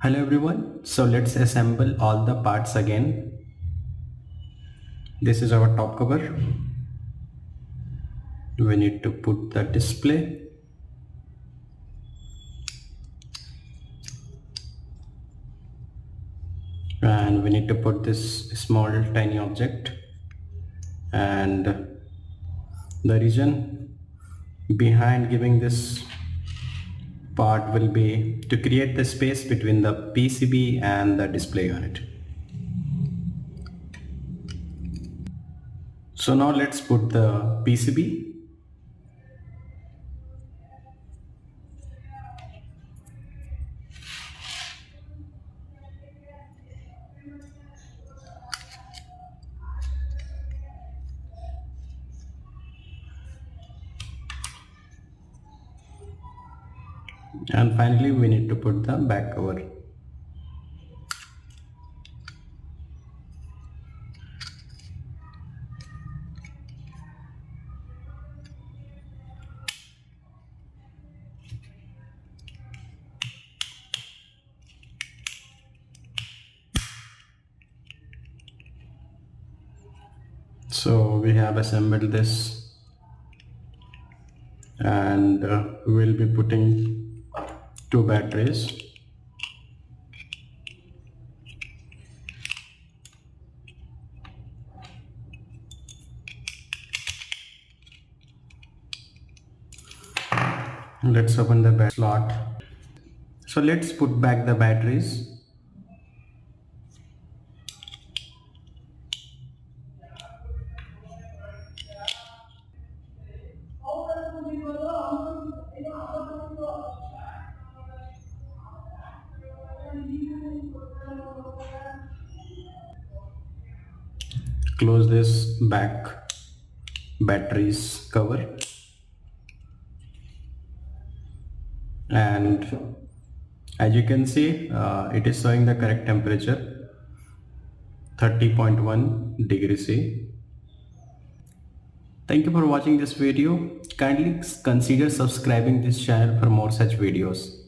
Hello everyone, so let's assemble all the parts again. This is our top cover. We need to put the display and we need to put this small tiny object, and the reason behind giving this part will be to create the space between the PCB and the display unit. So now let's put the PCB. And finally we need to put the back cover. So we have assembled this, and we'll be putting two batteries. Let's open the back slot. So let's put back the batteries. Close this back batteries cover, and as you can see it is showing the correct temperature 30.1 degrees C. Thank you for watching this video. Kindly consider subscribing this channel for more such videos.